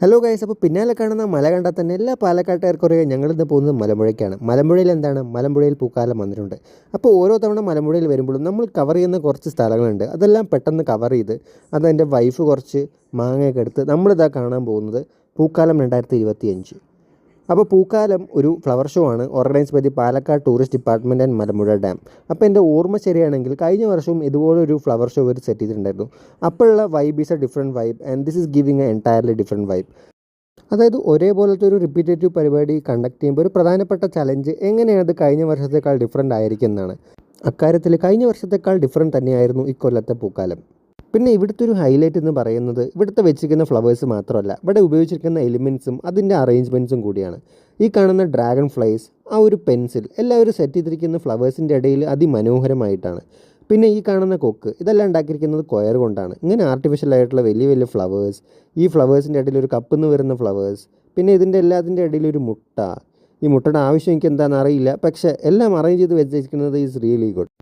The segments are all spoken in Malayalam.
ഹലോ ഗൈസ്, അപ്പോൾ പിന്നാലെ കാണുന്ന മല കണ്ടാൽ തന്നെ എല്ലാ പാലക്കാട്ടുകാർക്കും അറിയാം ഞങ്ങളിന്ന് പോകുന്നത് മലമ്പുഴയ്ക്കാണ്. മലമ്പുഴയിൽ എന്താണ്, മലമ്പുഴയിൽ പൂക്കാലം വന്നിട്ടുണ്ട്. അപ്പോൾ ഓരോ തവണ മലമ്പുഴയിൽ വരുമ്പോഴും നമ്മൾ കവർ ചെയ്യുന്ന കുറച്ച് സ്ഥലങ്ങളുണ്ട്. അതെല്ലാം പെട്ടെന്ന് കവർ ചെയ്ത് അതെൻ്റെ വൈഫ് കുറച്ച് മാങ്ങയൊക്കെ എടുത്ത് നമ്മളിതാ കാണാൻ പോകുന്നത് പൂക്കാലം 2025. അപ്പോൾ പൂക്കാലം ഒരു ഫ്ലവർ ഷോ ആണ് organise by the Palakkad tourist department and Malampuzha dam. അപ്പോൾ എൻ്റെ ഓർമ്മ ശരിയാണെങ്കിൽ കഴിഞ്ഞ വർഷവും ഇതുപോലൊരു ഫ്ലവർ ഷോ ഇവർ സെറ്റ് ചെയ്തിട്ടുണ്ടായിരുന്നു. അപ്പോഴുള്ള vibe is a different vibe and this is giving a entirely different vibe. അതായത് ഒരേപോലത്തെ ഒരു റിപ്പീറ്റേറ്റീവ് പരിപാടി കണ്ടക്ട് ചെയ്യുമ്പോൾ ഒരു പ്രധാനപ്പെട്ട ചലഞ്ച് എങ്ങനെയാണ് അത് കഴിഞ്ഞ വർഷത്തേക്കാൾ ഡിഫറെൻ്റ് ആയിരിക്കും എന്നാണ്. അക്കാര്യത്തിൽ കഴിഞ്ഞ വർഷത്തേക്കാൾ ഡിഫറെൻ്റ് തന്നെയായിരുന്നു ഇക്കൊല്ലത്തെ പൂക്കാലം. പിന്നെ ഇവിടുത്തെ ഒരു ഹൈലൈറ്റ് എന്ന് പറയുന്നത് ഇവിടുത്തെ വെച്ചിരിക്കുന്ന ഫ്ലവേഴ്സ് മാത്രമല്ല, ഇവിടെ ഉപയോഗിച്ചിരിക്കുന്ന എലിമെൻറ്റ്സും അതിൻ്റെ അറേഞ്ച്മെൻറ്റ്സും കൂടിയാണ്. ഈ കാണുന്ന ഡ്രാഗൺ ഫ്ലൈസ്, ആ ഒരു പെൻസിൽ, എല്ലാവരും സെറ്റ് ചെയ്തിരിക്കുന്ന ഫ്ലവേഴ്സിൻ്റെ ഇടയിൽ അതിമനോഹരമായിട്ടാണ്. പിന്നെ ഈ കാണുന്ന കൊക്ക്, ഇതെല്ലാം ഉണ്ടാക്കിയിരിക്കുന്നത് കൊയർ കൊണ്ടാണ്. ഇങ്ങനെ ആർട്ടിഫിഷ്യൽ ആയിട്ടുള്ള വലിയ വലിയ ഫ്ലവേഴ്സ്, ഈ ഫ്ലവേഴ്സിൻ്റെ ഇടയിൽ ഒരു കപ്പിൽ നിന്ന് വരുന്ന ഫ്ലവേഴ്സ്, പിന്നെ ഇതിൻ്റെ എല്ലാത്തിൻ്റെ ഇടയിൽ ഒരു മുട്ട. ഈ മുട്ടയുടെ ആവശ്യം എനിക്ക് എന്താണെന്ന് അറിയില്ല, പക്ഷേ എല്ലാം അറേഞ്ച് ചെയ്ത് വെച്ചിരിക്കുന്നത് ഈസ് റിയലി ഗുഡ്.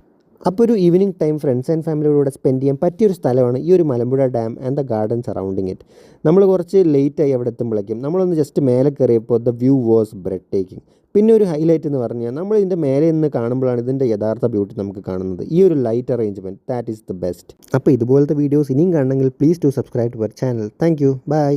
അപ്പോൾ ഒരു ഈവനിങ് ടൈം ഫ്രണ്ട്സ് ആൻഡ് ഫാമിലിയോടെ സ്പെൻഡ് ചെയ്യാൻ പറ്റിയൊരു സ്ഥലമാണ് ഈ ഒരു Malampuzha dam and the garden surrounding it. നമ്മൾ കുറച്ച് ലേറ്റായി അവിടെ എത്തുമ്പോഴേക്കും നമ്മളൊന്ന് ജസ്റ്റ് മേലെ കയറിയപ്പോൾ the view was breathtaking. പിന്നെ ഒരു ഹൈലൈറ്റ് എന്ന് പറഞ്ഞാൽ നമ്മൾ ഇതിൻ്റെ മേലെ നിന്ന് കാണുമ്പോഴാണ് ഇതിൻ്റെ യഥാർത്ഥ ബ്യൂട്ടി നമുക്ക് കാണുന്നത്. ഈ ഒരു light arrangement, that is the best. അപ്പോൾ ഇതുപോലത്തെ വീഡിയോസ് ഇനിയും കാണണമെങ്കിൽ please to subscribe to our channel. Thank you, by.